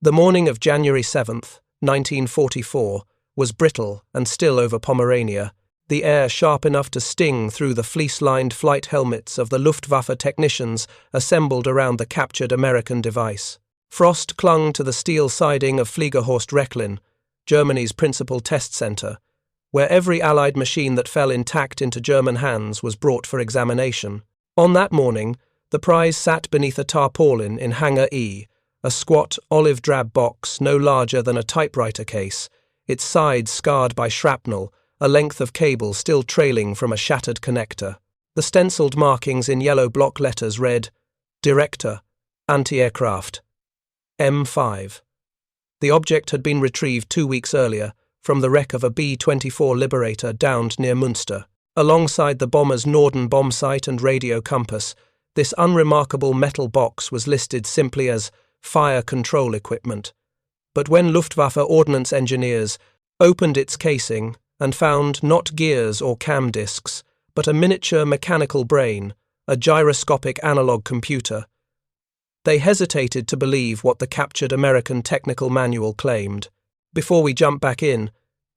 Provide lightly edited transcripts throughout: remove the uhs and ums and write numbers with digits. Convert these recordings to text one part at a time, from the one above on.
The morning of January 7th, 1944, was brittle and still over Pomerania, the air sharp enough to sting through the fleece-lined flight helmets of the Luftwaffe technicians assembled around the captured American device. Frost clung to the steel siding of Fliegerhorst Rechlin, Germany's principal test center, where every Allied machine that fell intact into German hands was brought for examination. On that morning, the prize sat beneath a tarpaulin in Hangar E, a squat olive-drab box no larger than a typewriter case, its sides scarred by shrapnel, a length of cable still trailing from a shattered connector. The stenciled markings in yellow block letters read, Director, ANTIAIRCRAFT, M5. The object had been retrieved 2 weeks earlier from the wreck of a B-24 Liberator downed near Münster. Alongside the bomber's Norden bomb sight and radio compass, this unremarkable metal box was listed simply as fire control equipment. But when Luftwaffe ordnance engineers opened its casing and found not gears or cam discs, but a miniature mechanical brain, a gyroscopic analog computer, they hesitated to believe what the captured American technical manual claimed. Before we jump back in,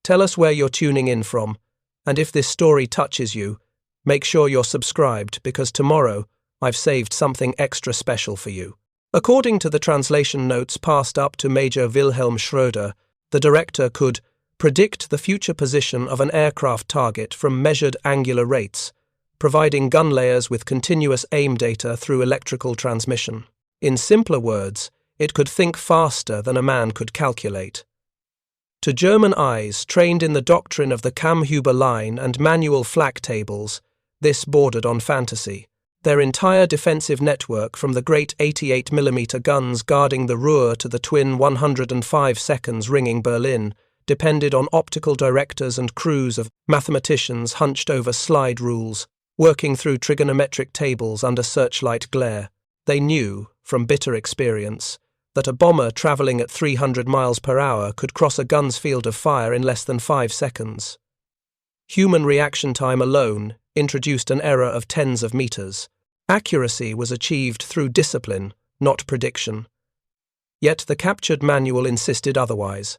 tell us where you're tuning in from, and if this story touches you, make sure you're subscribed because tomorrow I've saved something extra special for you. According to the translation notes passed up to Major Wilhelm Schröder, the director could predict the future position of an aircraft target from measured angular rates, providing gun layers with continuous aim data through electrical transmission. In simpler words, it could think faster than a man could calculate. To German eyes trained in the doctrine of the Kammhuber line and manual flak tables, this bordered on fantasy. Their entire defensive network, from the great 88mm guns guarding the Ruhr to the twin 105 seconds ringing Berlin, depended on optical directors and crews of mathematicians hunched over slide rules, working through trigonometric tables under searchlight glare. They knew, from bitter experience, that a bomber traveling at 300 miles per hour could cross a gun's field of fire in less than 5 seconds. Human reaction time alone introduced an error of tens of meters. Accuracy was achieved through discipline, not prediction. Yet the captured manual insisted otherwise.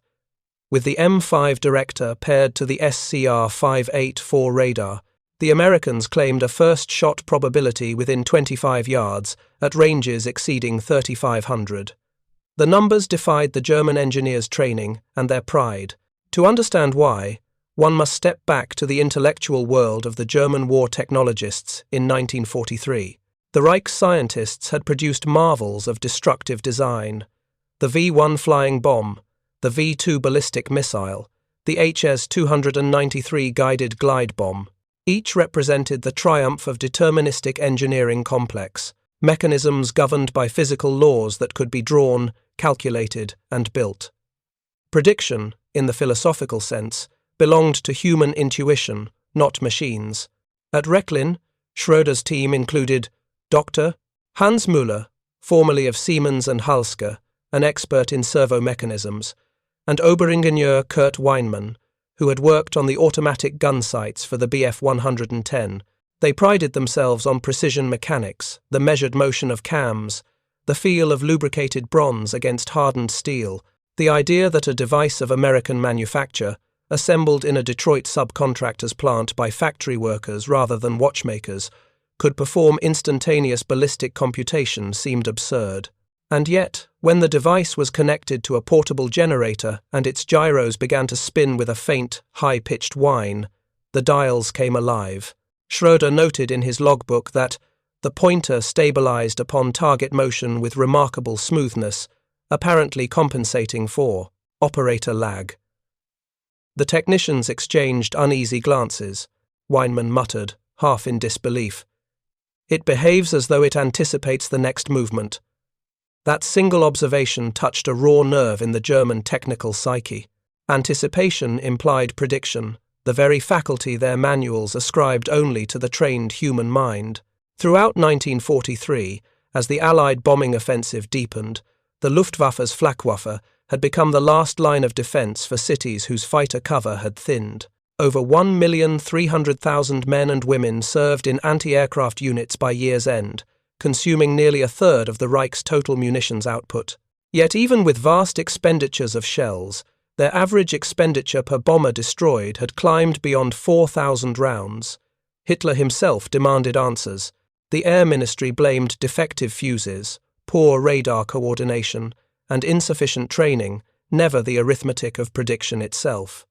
With the M5 Director paired to the SCR-584 radar, the Americans claimed a first-shot probability within 25 yards at ranges exceeding 3,500. The numbers defied the German engineers' training and their pride. To understand why, one must step back to the intellectual world of the German war technologists in 1943. The Reich's scientists had produced marvels of destructive design. The V-1 flying bomb, the V-2 ballistic missile, the HS-293 guided glide bomb. Each represented the triumph of deterministic engineering complex, mechanisms governed by physical laws that could be drawn, calculated, and built. Prediction, in the philosophical sense, belonged to human intuition, not machines. At Rechlin, Schröder's team included Dr. Hans Müller, formerly of Siemens and Halske, an expert in servo mechanisms, and Oberingenieur Kurt Weinmann, who had worked on the automatic gun sights for the Bf 110. They prided themselves on precision mechanics, the measured motion of cams, the feel of lubricated bronze against hardened steel, the idea that a device of American manufacture, assembled in a Detroit subcontractor's plant by factory workers rather than watchmakers, could perform instantaneous ballistic computation seemed absurd. And yet, when the device was connected to a portable generator and its gyros began to spin with a faint, high-pitched whine, the dials came alive. Schröder noted in his logbook that the pointer stabilized upon target motion with remarkable smoothness, apparently compensating for operator lag. The technicians exchanged uneasy glances. Weinmann muttered, half in disbelief. "It behaves as though it anticipates the next movement." That single observation touched a raw nerve in the German technical psyche. Anticipation implied prediction, the very faculty their manuals ascribed only to the trained human mind. Throughout 1943, as the Allied bombing offensive deepened, the Luftwaffe's Flakwaffe had become the last line of defense for cities whose fighter cover had thinned. Over 1,300,000 men and women served in anti-aircraft units by year's end, consuming nearly a third of the Reich's total munitions output. Yet even with vast expenditures of shells, their average expenditure per bomber destroyed had climbed beyond 4,000 rounds. Hitler himself demanded answers. The Air Ministry blamed defective fuses, poor radar coordination, and insufficient training, never the arithmetic of prediction itself.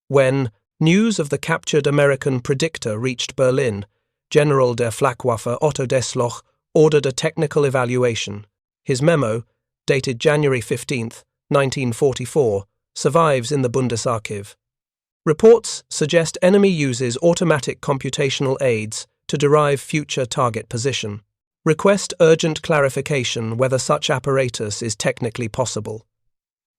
When news of the captured American Predictor reached Berlin, General der Flugwaffe Otto Desloch ordered a technical evaluation. His memo, dated January 15, 1944, survives in the Bundesarchiv. Reports suggest enemy uses automatic computational aids to derive future target position. Request urgent clarification whether such apparatus is technically possible.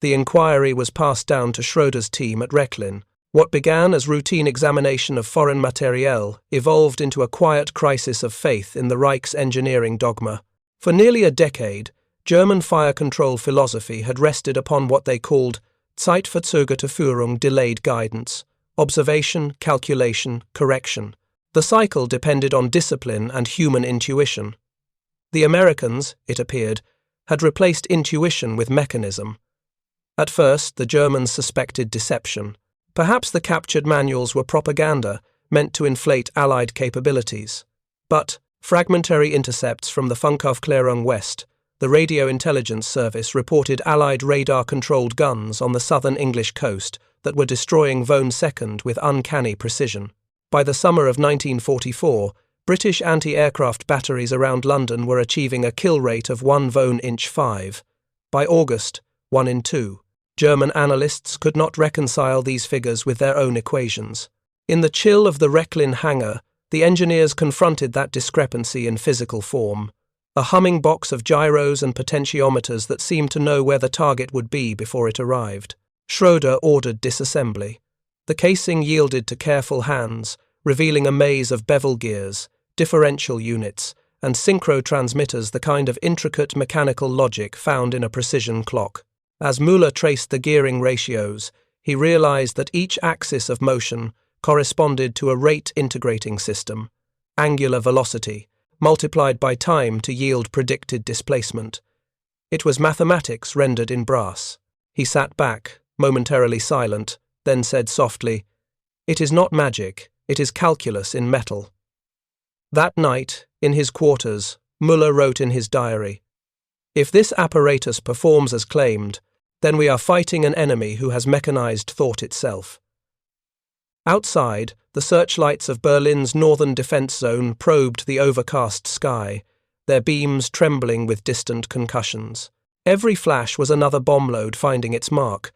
The inquiry was passed down to Schroeder's team at Rechlin. What began as routine examination of foreign materiel evolved into a quiet crisis of faith in the Reich's engineering dogma. For nearly a decade, German fire control philosophy had rested upon what they called Zeitverzögerte Führung, delayed guidance, observation, calculation, correction. The cycle depended on discipline and human intuition. The Americans, it appeared, had replaced intuition with mechanism. At first, the Germans suspected deception. Perhaps the captured manuals were propaganda meant to inflate Allied capabilities. But fragmentary intercepts from the Funkaufklärung West, the radio intelligence service, reported Allied radar-controlled guns on the southern English coast that were destroying Vosne 2nd with uncanny precision. By the summer of 1944, British anti-aircraft batteries around London were achieving a kill rate of 1 Vosne inch 5. By August, 1 in 2. German analysts could not reconcile these figures with their own equations. In the chill of the Rechlin hangar, the engineers confronted that discrepancy in physical form. A humming box of gyros and potentiometers that seemed to know where the target would be before it arrived. Schroeder ordered disassembly. The casing yielded to careful hands, revealing a maze of bevel gears, differential units, and synchro transmitters, the kind of intricate mechanical logic found in a precision clock. As Müller traced the gearing ratios, he realized that each axis of motion corresponded to a rate integrating system, angular velocity, multiplied by time to yield predicted displacement. It was mathematics rendered in brass. He sat back, momentarily silent, then said softly, "It is not magic, it is calculus in metal." That night, in his quarters, Müller wrote in his diary, "If this apparatus performs as claimed, then we are fighting an enemy who has mechanized thought itself." Outside, the searchlights of Berlin's northern defense zone probed the overcast sky, their beams trembling with distant concussions. Every flash was another bomb load finding its mark.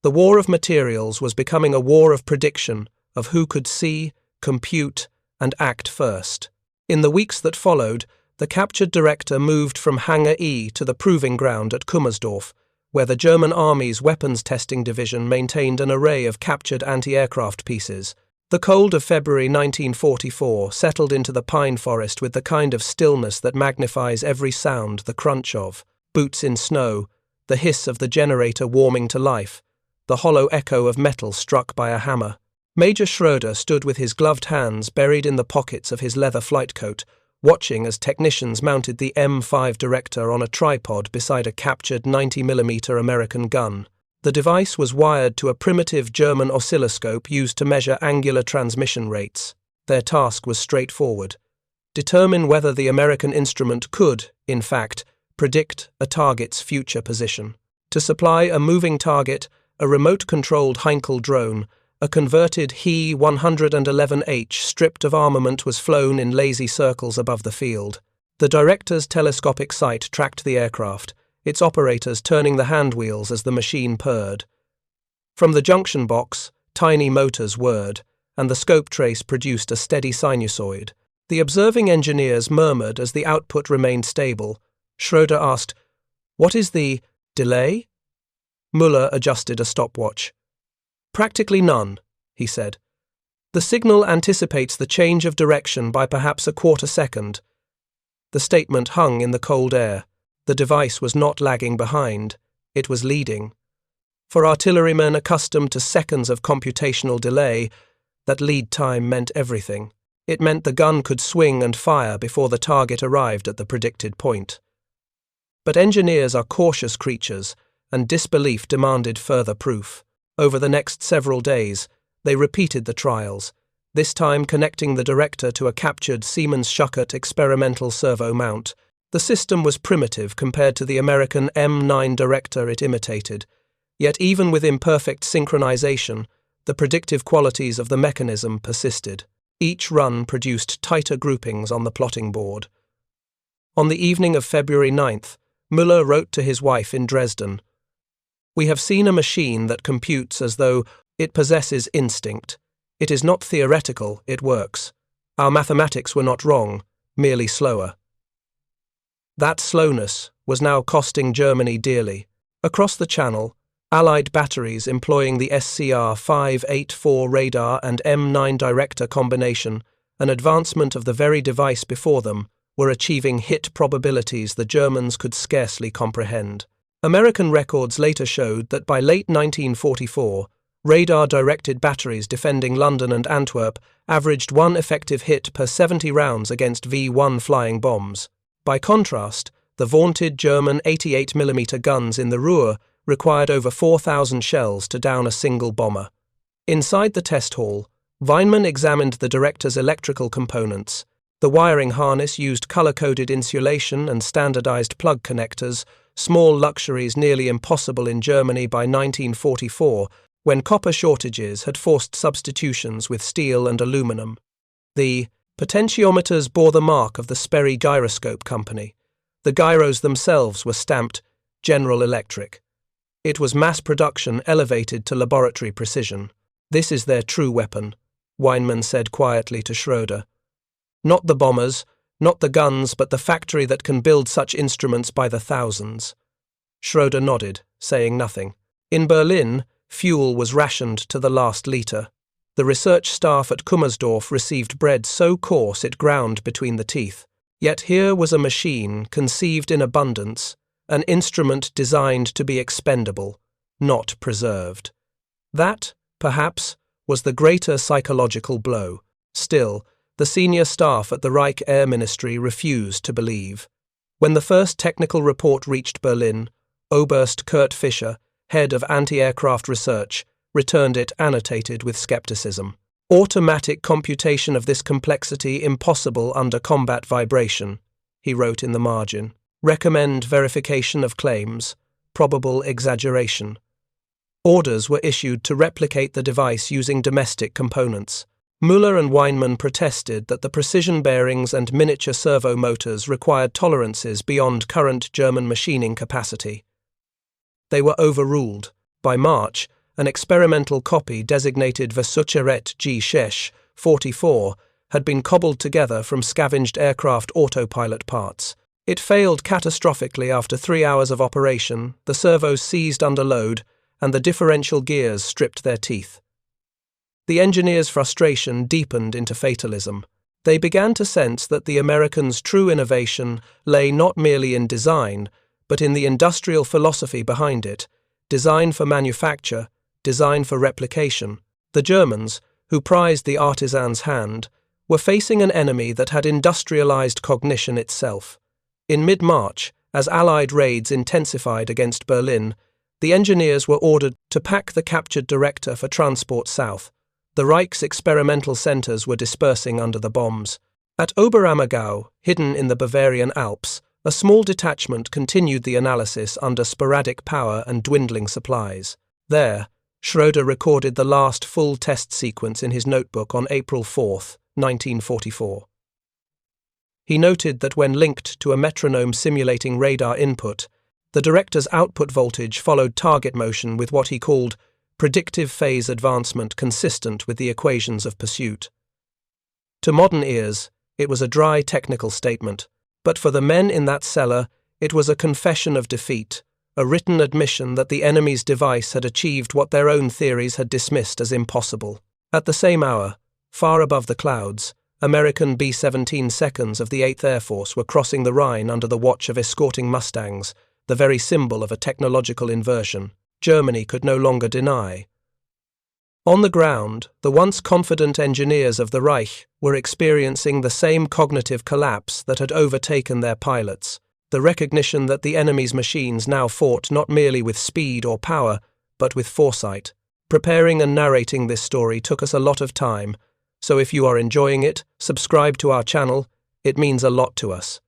The war of materials was becoming a war of prediction, of who could see, compute, and act first. In the weeks that followed, the captured director moved from Hangar E to the proving ground at Kummersdorf, where the German Army's weapons testing division maintained an array of captured anti-aircraft pieces. The cold of February 1944 settled into the pine forest with the kind of stillness that magnifies every sound, the crunch of boots in snow, the hiss of the generator warming to life, the hollow echo of metal struck by a hammer. Major Schroeder stood with his gloved hands buried in the pockets of his leather flight coat, watching as technicians mounted the M5 Director on a tripod beside a captured 90mm American gun. The device was wired to a primitive German oscilloscope used to measure angular transmission rates. Their task was straightforward: determine whether the American instrument could, in fact, predict a target's future position. To supply a moving target, a remote-controlled Heinkel drone, a converted He-111H stripped of armament was flown in lazy circles above the field. The director's telescopic sight tracked the aircraft, its operators turning the hand wheels as the machine purred. From the junction box, tiny motors whirred, and the scope trace produced a steady sinusoid. The observing engineers murmured as the output remained stable. Schroeder asked, "What is the delay?" Müller adjusted a stopwatch. "Practically none," he said. "The signal anticipates the change of direction by perhaps a quarter second." The statement hung in the cold air. The device was not lagging behind, it was leading. For artillerymen accustomed to seconds of computational delay, that lead time meant everything. It meant the gun could swing and fire before the target arrived at the predicted point. But engineers are cautious creatures, and disbelief demanded further proof. Over the next several days, they repeated the trials, this time connecting the director to a captured Siemens-Schuckert experimental servo mount. The system was primitive compared to the American M9 director it imitated, yet even with imperfect synchronization, the predictive qualities of the mechanism persisted. Each run produced tighter groupings on the plotting board. On the evening of February 9th, Müller wrote to his wife in Dresden, "We have seen a machine that computes as though it possesses instinct. It is not theoretical, it works. Our mathematics were not wrong, merely slower." That slowness was now costing Germany dearly. Across the Channel, Allied batteries employing the SCR-584 radar and M9 director combination, an advancement of the very device before them, were achieving hit probabilities the Germans could scarcely comprehend. American records later showed that by late 1944, radar-directed batteries defending London and Antwerp averaged one effective hit per 70 rounds against V-1 flying bombs. By contrast, the vaunted German 88mm guns in the Ruhr required over 4,000 shells to down a single bomber. Inside the test hall, Weinmann examined the director's electrical components. The wiring harness used color-coded insulation and standardized plug connectors, small luxuries nearly impossible in Germany by 1944, when copper shortages had forced substitutions with steel and aluminum. The potentiometers bore the mark of the Sperry Gyroscope Company. The gyros themselves were stamped General Electric. It was mass production elevated to laboratory precision. "This is their true weapon," Weinmann said quietly to Schroeder. "Not the bombers, not the guns, but the factory that can build such instruments by the thousands." Schroeder nodded, saying nothing. In Berlin, fuel was rationed to the last litre. The research staff at Kummersdorf received bread so coarse it ground between the teeth. Yet here was a machine conceived in abundance, an instrument designed to be expendable, not preserved. That, perhaps, was the greater psychological blow. Still, the senior staff at the Reich Air Ministry refused to believe. When the first technical report reached Berlin, Oberst Kurt Fischer, head of anti-aircraft research, returned it annotated with skepticism. "Automatic computation of this complexity impossible under combat vibration," he wrote in the margin. "Recommend verification of claims, probable exaggeration." Orders were issued to replicate the device using domestic components. Müller and Weinmann protested that the precision bearings and miniature servo motors required tolerances beyond current German machining capacity. They were overruled. By March, an experimental copy designated Versucheret G-6 44 had been cobbled together from scavenged aircraft autopilot parts. It failed catastrophically after 3 hours of operation, the servos seized under load, and the differential gears stripped their teeth. The engineers' frustration deepened into fatalism. They began to sense that the Americans' true innovation lay not merely in design, but in the industrial philosophy behind it, design for manufacture, design for replication. The Germans, who prized the artisan's hand, were facing an enemy that had industrialized cognition itself. In mid-March, as Allied raids intensified against Berlin, the engineers were ordered to pack the captured director for transport south. The Reich's experimental centers were dispersing under the bombs. At Oberammergau, hidden in the Bavarian Alps, a small detachment continued the analysis under sporadic power and dwindling supplies. There, Schroeder recorded the last full test sequence in his notebook on April 4, 1944. He noted that when linked to a metronome simulating radar input, the director's output voltage followed target motion with what he called predictive phase advancement consistent with the equations of pursuit. To modern ears, it was a dry technical statement, but for the men in that cellar, it was a confession of defeat, a written admission that the enemy's device had achieved what their own theories had dismissed as impossible. At the same hour, far above the clouds, American B-17 seconds of the 8th Air Force were crossing the Rhine under the watch of escorting Mustangs, the very symbol of a technological inversion Germany could no longer deny. On the ground, the once confident engineers of the Reich were experiencing the same cognitive collapse that had overtaken their pilots. the recognition that the enemy's machines now fought not merely with speed or power, but with foresight. Preparing and narrating this story took us a lot of time, so if you are enjoying it, subscribe to our channel. It means a lot to us.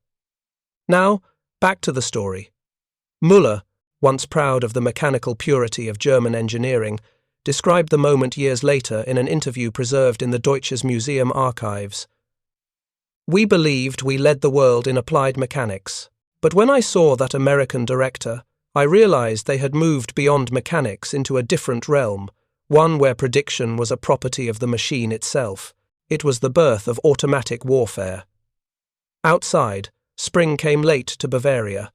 Now, back to the story. Müller, once proud of the mechanical purity of German engineering, described the moment years later in an interview preserved in the Deutsches Museum archives. "We believed we led the world in applied mechanics, but when I saw that American director, I realized they had moved beyond mechanics into a different realm, one where prediction was a property of the machine itself. It was the birth of automatic warfare." Outside, spring came late to Bavaria.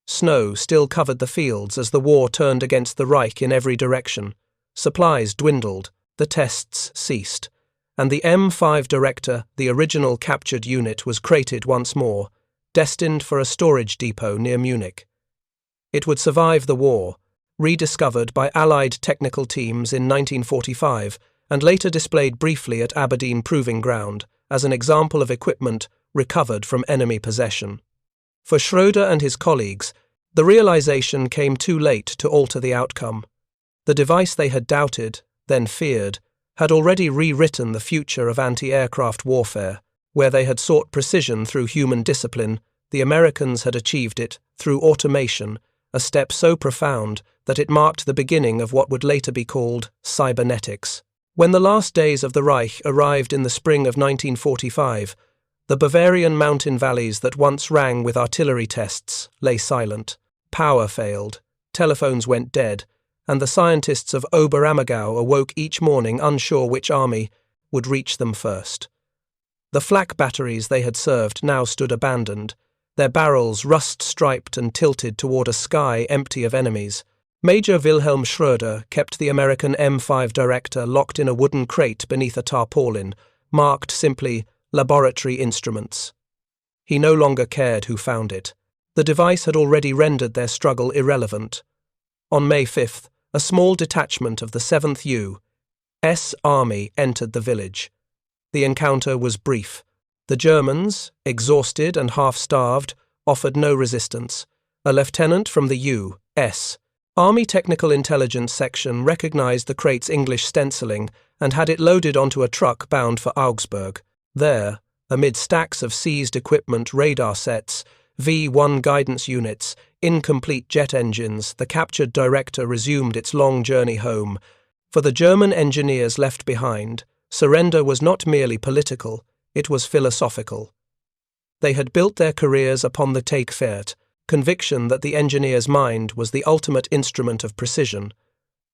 Snow still covered the fields as the war turned against the Reich in every direction. Supplies dwindled, the tests ceased, and the M5 Director, the original captured unit, was crated once more, destined for a storage depot near Munich. It would survive the war, rediscovered by Allied technical teams in 1945 and later displayed briefly at Aberdeen Proving Ground as an example of equipment recovered from enemy possession. For Schroeder and his colleagues, the realization came too late to alter the outcome. The device they had doubted, then feared, had already rewritten the future of anti-aircraft warfare. Where they had sought precision through human discipline, the Americans had achieved it through automation, a step so profound that it marked the beginning of what would later be called cybernetics. When the last days of the Reich arrived in the spring of 1945, the Bavarian mountain valleys that once rang with artillery tests lay silent. Power failed, telephones went dead, and the scientists of Oberammergau awoke each morning unsure which army would reach them first. The flak batteries they had served now stood abandoned, their barrels rust-striped and tilted toward a sky empty of enemies. Major Wilhelm Schroeder kept the American M5 Director locked in a wooden crate beneath a tarpaulin, marked simply Laboratory Instruments. He no longer cared who found it. The device had already rendered their struggle irrelevant. On May 5th, a small detachment of the 7th U.S. Army entered the village. The encounter was brief. The Germans, exhausted and half-starved, offered no resistance. A lieutenant from the U.S. Army Technical Intelligence Section recognized the crate's English stenciling and had it loaded onto a truck bound for Augsburg. There, amid stacks of seized equipment, radar sets, V-1 guidance units, incomplete jet engines, the captured Director resumed its long journey home. For the German engineers left behind, surrender was not merely political, it was philosophical. They had built their careers upon the Take-Fert, conviction that the engineer's mind was the ultimate instrument of precision.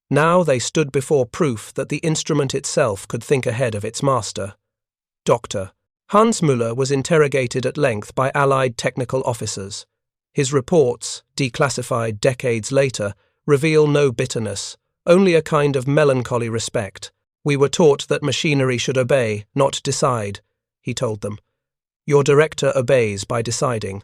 Now they stood before proof that the instrument itself could think ahead of its master. Dr. Hans Müller was interrogated at length by Allied technical officers. His reports, declassified decades later, reveal no bitterness, only a kind of melancholy respect. "We were taught that machinery should obey, not decide," he told them. "Your director obeys by deciding."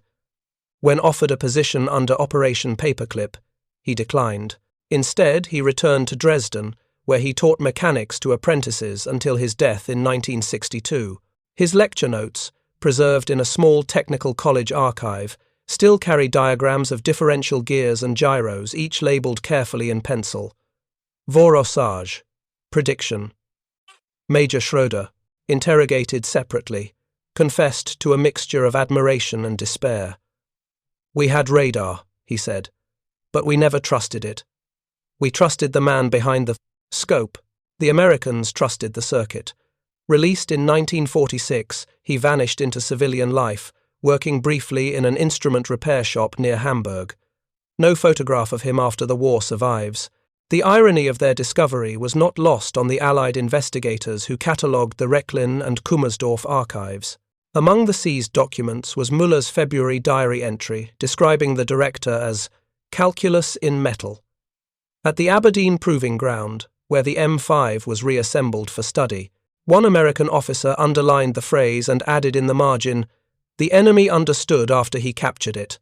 When offered a position under Operation Paperclip, he declined. Instead, he returned to Dresden, where he taught mechanics to apprentices until his death in 1962. His lecture notes, preserved in a small technical college archive, still carry diagrams of differential gears and gyros, each labelled carefully in pencil. Voraussage, prediction. Major Schroeder, interrogated separately, confessed to a mixture of admiration and despair. "We had radar," he said, "but we never trusted it. We trusted the man behind the scope. The Americans trusted the circuit." Released in 1946, he vanished into civilian life, working briefly in an instrument repair shop near Hamburg. No photograph of him after the war survives. The irony of their discovery was not lost on the Allied investigators who catalogued the Rechlin and Kummersdorf archives. Among the seized documents was Müller's February diary entry describing the Director as calculus in metal. At the Aberdeen Proving Ground, where the M5 was reassembled for study, one American officer underlined the phrase and added in the margin, "The enemy understood after he captured it."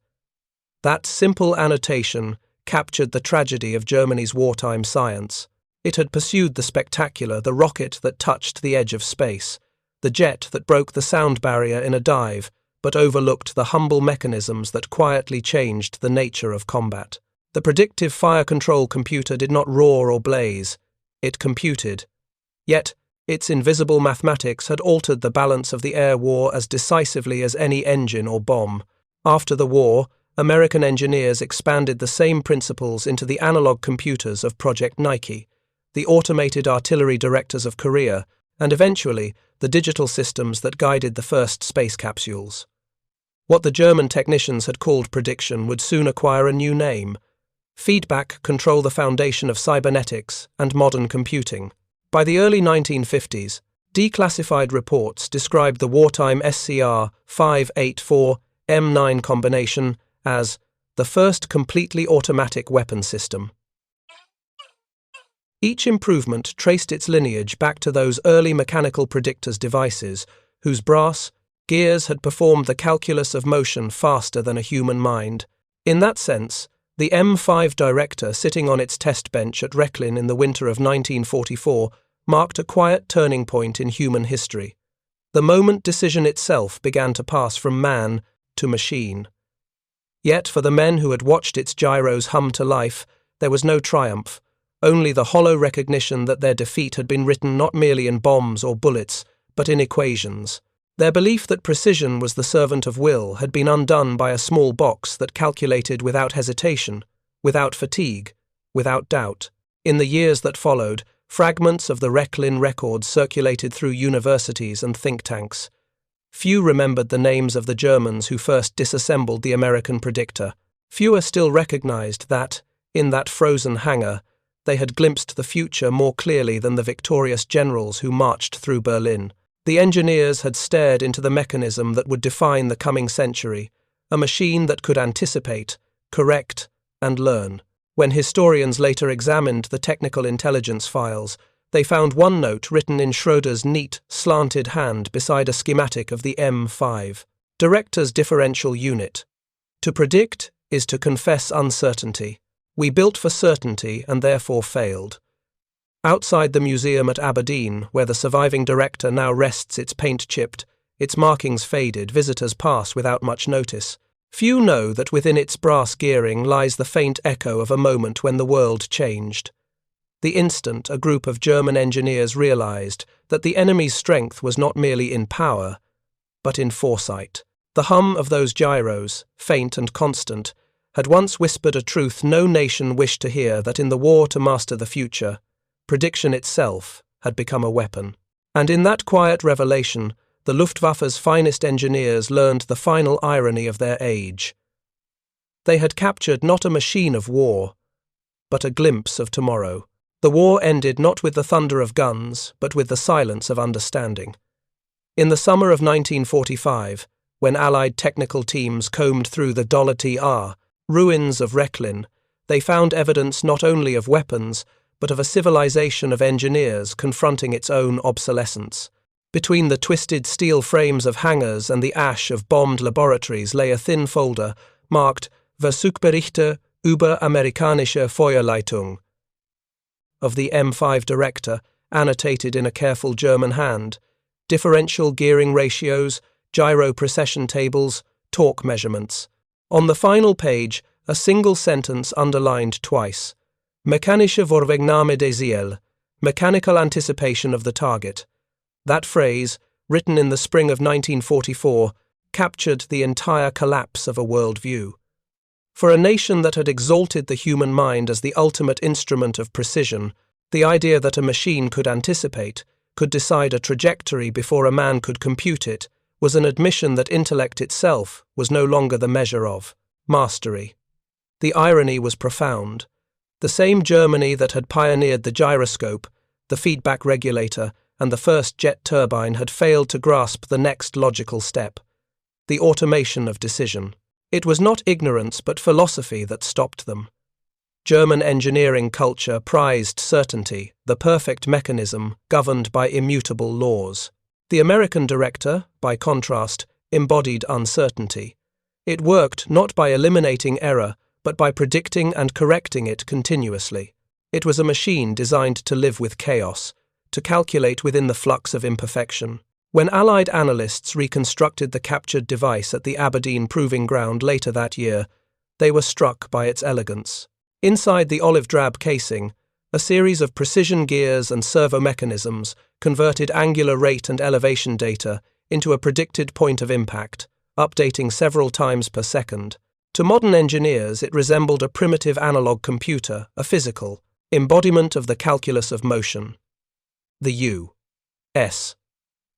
That simple annotation captured the tragedy of Germany's wartime science. It had pursued the spectacular, the rocket that touched the edge of space, the jet that broke the sound barrier in a dive, but overlooked the humble mechanisms that quietly changed the nature of combat. The predictive fire control computer did not roar or blaze, it computed. Yet, its invisible mathematics had altered the balance of the air war as decisively as any engine or bomb. After the war, American engineers expanded the same principles into the analog computers of Project Nike, the automated artillery directors of Korea, and eventually the digital systems that guided the first space capsules. What the German technicians had called prediction would soon acquire a new name. Feedback control the foundation of cybernetics and modern computing. By the early 1950s, declassified reports described the wartime SCR 584M9 combination as the first completely automatic weapon system. Each improvement traced its lineage back to those early mechanical predictors devices whose brass gears had performed the calculus of motion faster than a human mind. In that sense, the M5 Director sitting on its test bench at Rechlin in the winter of 1944 marked a quiet turning point in human history. The moment decision itself began to pass from man to machine. Yet for the men who had watched its gyros hum to life, there was no triumph, only the hollow recognition that their defeat had been written not merely in bombs or bullets, but in equations. Their belief that precision was the servant of will had been undone by a small box that calculated without hesitation, without fatigue, without doubt. In the years that followed, fragments of the Rechlin records circulated through universities and think tanks. Few remembered the names of the Germans who first disassembled the American predictor. Fewer still recognized that, in that frozen hangar, they had glimpsed the future more clearly than the victorious generals who marched through Berlin. The engineers had stared into the mechanism that would define the coming century, a machine that could anticipate, correct, and learn. When historians later examined the technical intelligence files, they found one note written in Schroeder's neat, slanted hand beside a schematic of the M5. Director's differential unit. To predict is to confess uncertainty. We built for certainty and therefore failed. Outside the museum at Aberdeen, where the surviving Director now rests its paint chipped, its markings faded, visitors pass without much notice. Few know that within its brass gearing lies the faint echo of a moment when the world changed. The instant a group of German engineers realized that the enemy's strength was not merely in power, but in foresight. The hum of those gyros, faint and constant, had once whispered a truth no nation wished to hear, that in the war to master the future, prediction itself had become a weapon. And in that quiet revelation, the Luftwaffe's finest engineers learned the final irony of their age. They had captured not a machine of war, but a glimpse of tomorrow. The war ended not with the thunder of guns, but with the silence of understanding. In the summer of 1945, when Allied technical teams combed through the $TR ruins of Rechlin, they found evidence not only of weapons, but of a civilization of engineers confronting its own obsolescence. Between the twisted steel frames of hangars and the ash of bombed laboratories lay a thin folder marked Versuchberichte über amerikanische Feuerleitung of the M5 Director, annotated in a careful German hand, differential gearing ratios, gyro precession tables, torque measurements. On the final page, a single sentence underlined twice: Mechanische Vorwegnahme des Ziel, mechanical anticipation of the target. That phrase, written in the spring of 1944, captured the entire collapse of a worldview. For a nation that had exalted the human mind as the ultimate instrument of precision, the idea that a machine could anticipate, could decide a trajectory before a man could compute it, was an admission that intellect itself was no longer the measure of mastery. The irony was profound. The same Germany that had pioneered the gyroscope, the feedback regulator, and the first jet turbine had failed to grasp the next logical step, the automation of decision. It was not ignorance but philosophy that stopped them. German engineering culture prized certainty, the perfect mechanism governed by immutable laws. The American Director, by contrast, embodied uncertainty. It worked not by eliminating error, but by predicting and correcting it continuously. It was a machine designed to live with chaos, to calculate within the flux of imperfection. When Allied analysts reconstructed the captured device at the Aberdeen Proving Ground later that year, they were struck by its elegance. Inside the olive-drab casing, a series of precision gears and servo mechanisms converted angular rate and elevation data into a predicted point of impact, updating several times per second. To modern engineers, it resembled a primitive analog computer, a physical embodiment of the calculus of motion. The U.S.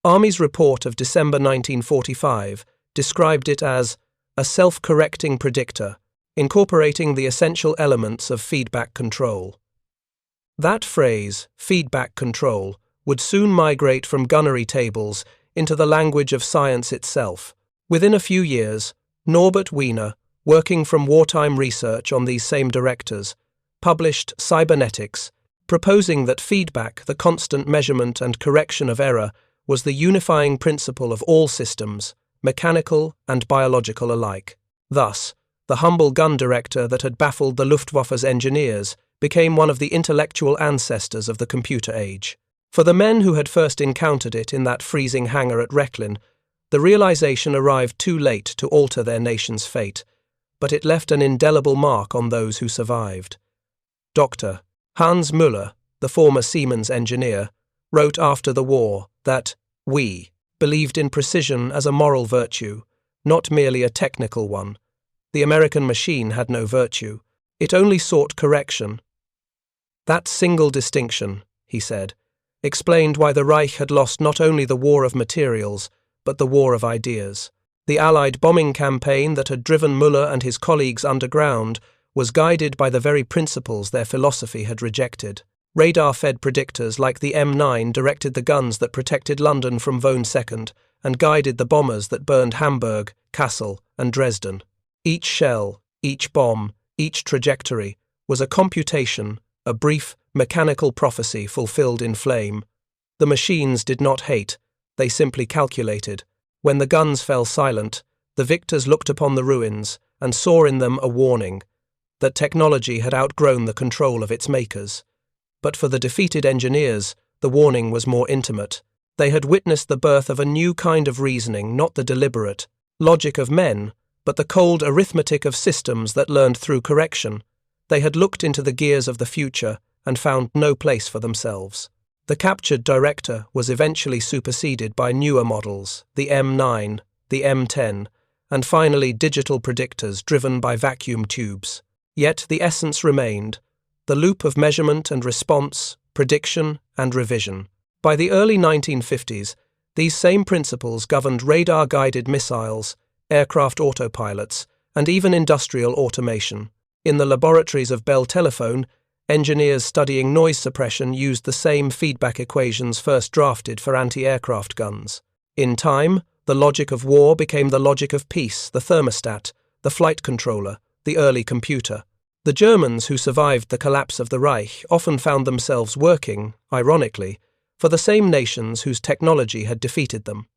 Army's report of December 1945 described it as a self-correcting predictor, incorporating the essential elements of feedback control. That phrase, feedback control, would soon migrate from gunnery tables into the language of science itself. Within a few years, Norbert Wiener, working from wartime research on these same directors, published Cybernetics, proposing that feedback, the constant measurement and correction of error, was the unifying principle of all systems, mechanical and biological alike. Thus, the humble gun director that had baffled the Luftwaffe's engineers became one of the intellectual ancestors of the computer age. For the men who had first encountered it in that freezing hangar at Rechlin, the realization arrived too late to alter their nation's fate, but it left an indelible mark on those who survived. Dr. Hans Müller, the former Siemens engineer, wrote after the war that we believed in precision as a moral virtue, not merely a technical one. The American machine had no virtue. It only sought correction. That single distinction, he said, explained why the Reich had lost not only the war of materials, but the war of ideas. The Allied bombing campaign that had driven Müller and his colleagues underground was guided by the very principles their philosophy had rejected. Radar-fed predictors like the M9 directed the guns that protected London from Von Second and guided the bombers that burned Hamburg, Kassel, and Dresden. Each shell, each bomb, each trajectory was a computation, a brief, mechanical prophecy fulfilled in flame. The machines did not hate, they simply calculated. When the guns fell silent, the victors looked upon the ruins and saw in them a warning that technology had outgrown the control of its makers. But for the defeated engineers, the warning was more intimate. They had witnessed the birth of a new kind of reasoning, not the deliberate logic of men, but the cold arithmetic of systems that learned through correction. They had looked into the gears of the future and found no place for themselves. The captured director was eventually superseded by newer models, the M9, the M10, and finally digital predictors driven by vacuum tubes. Yet the essence remained, the loop of measurement and response, prediction and revision. By the early 1950s, these same principles governed radar-guided missiles, aircraft autopilots, and even industrial automation. In the laboratories of Bell Telephone, engineers studying noise suppression used the same feedback equations first drafted for anti-aircraft guns. In time, the logic of war became the logic of peace, the thermostat, the flight controller, the early computer. The Germans who survived the collapse of the Reich often found themselves working, ironically, for the same nations whose technology had defeated them.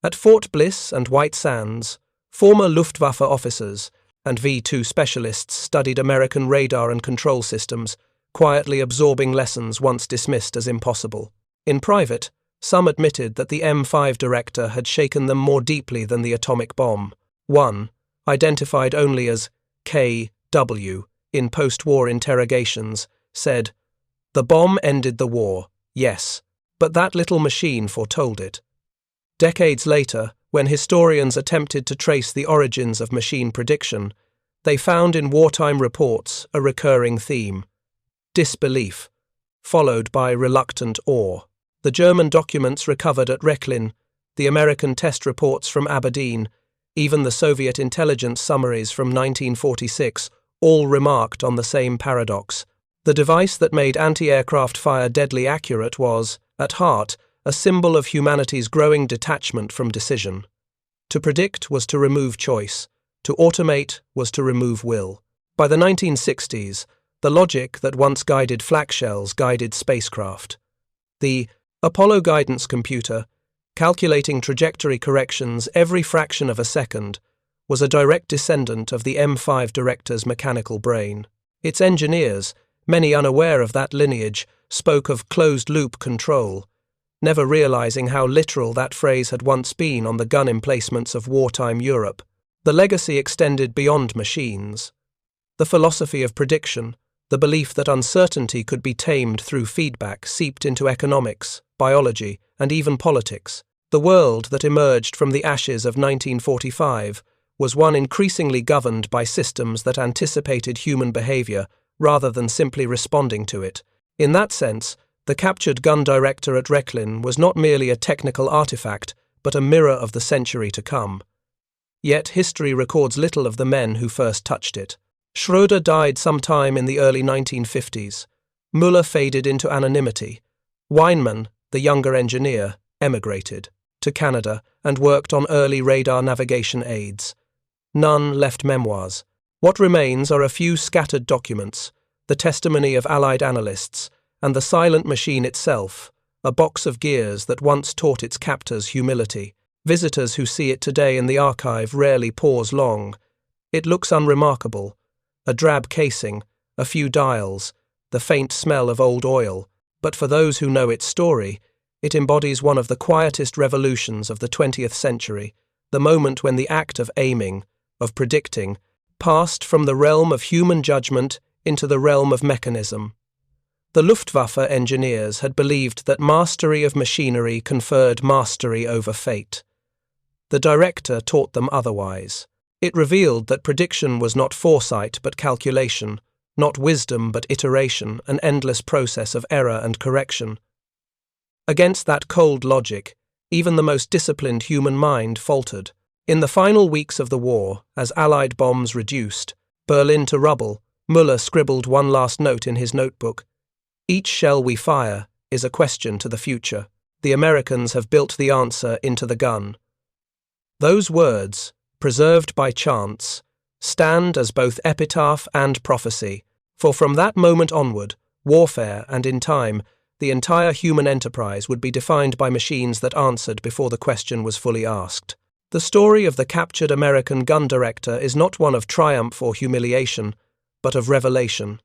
At Fort Bliss and White Sands, former Luftwaffe officers and V-2 specialists studied American radar and control systems, quietly absorbing lessons once dismissed as impossible. In private, some admitted that the M5 director had shaken them more deeply than the atomic bomb. One, identified only as KW in post-war interrogations, said, "The bomb ended the war, yes, but that little machine foretold it." Decades later, when historians attempted to trace the origins of machine prediction, they found in wartime reports a recurring theme: disbelief, followed by reluctant awe. The German documents recovered at Rechlin, the American test reports from Aberdeen, even the Soviet intelligence summaries from 1946, all remarked on the same paradox. The device that made anti-aircraft fire deadly accurate was, at heart, a symbol of humanity's growing detachment from decision. To predict was to remove choice. To automate was to remove will. By the 1960s, the logic that once guided flak shells guided spacecraft. The Apollo guidance computer, calculating trajectory corrections every fraction of a second, was a direct descendant of the M5 director's mechanical brain. Its engineers, many unaware of that lineage, spoke of closed-loop control. never realizing how literal that phrase had once been on the gun emplacements of wartime Europe. The legacy extended beyond machines. The philosophy of prediction, the belief that uncertainty could be tamed through feedback, seeped into economics, biology, and even politics. The world that emerged from the ashes of 1945 was one increasingly governed by systems that anticipated human behavior rather than simply responding to it. In that sense, the captured gun director at Rechlin was not merely a technical artifact, but a mirror of the century to come. Yet history records little of the men who first touched it. Schroeder died sometime in the early 1950s. Müller faded into anonymity. Weinmann, the younger engineer, emigrated to Canada and worked on early radar navigation aids. None left memoirs. What remains are a few scattered documents, the testimony of Allied analysts, and the silent machine itself, a box of gears that once taught its captors humility. Visitors who see it today in the archive rarely pause long. It looks unremarkable. A drab casing, a few dials, the faint smell of old oil, but for those who know its story, it embodies one of the quietest revolutions of the 20th century, the moment when the act of aiming, of predicting, passed from the realm of human judgment into the realm of mechanism. The Luftwaffe engineers had believed that mastery of machinery conferred mastery over fate. The director taught them otherwise. It revealed that prediction was not foresight but calculation, not wisdom but iteration, an endless process of error and correction. Against that cold logic, even the most disciplined human mind faltered. In the final weeks of the war, as Allied bombs reduced Berlin to rubble, Müller scribbled one last note in his notebook. Each shell we fire is a question to the future. The Americans have built the answer into the gun. Those words, preserved by chance, stand as both epitaph and prophecy, for from that moment onward, warfare and in time, the entire human enterprise would be defined by machines that answered before the question was fully asked. The story of the captured American gun director is not one of triumph or humiliation, but of revelation.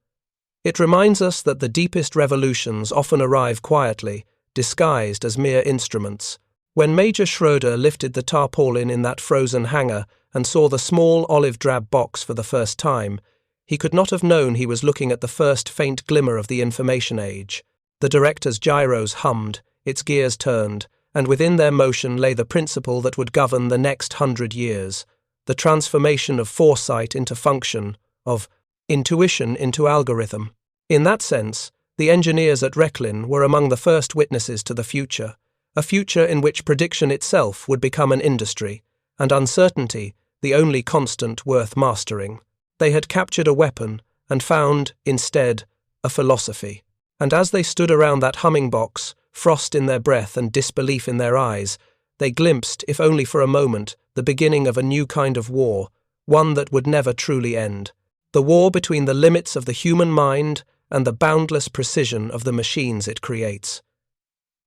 It reminds us that the deepest revolutions often arrive quietly, disguised as mere instruments. When Major Schroeder lifted the tarpaulin in that frozen hangar and saw the small olive-drab box for the first time, he could not have known he was looking at the first faint glimmer of the information age. The director's gyros hummed, its gears turned, and within their motion lay the principle that would govern the next 100 years, the transformation of foresight into function, of intuition into algorithm. In that sense, the engineers at Rechlin were among the first witnesses to the future, a future in which prediction itself would become an industry, and uncertainty the only constant worth mastering. They had captured a weapon and found, instead, a philosophy. And as they stood around that humming box, frost in their breath and disbelief in their eyes, they glimpsed, if only for a moment, the beginning of a new kind of war, one that would never truly end. The war between the limits of the human mind and the boundless precision of the machines it creates.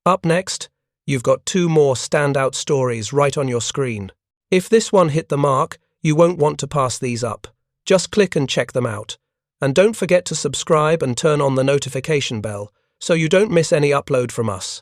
Up next, you've got two more standout stories right on your screen. If this one hit the mark, you won't want to pass these up. Just click and check them out. And don't forget to subscribe and turn on the notification bell so you don't miss any upload from us.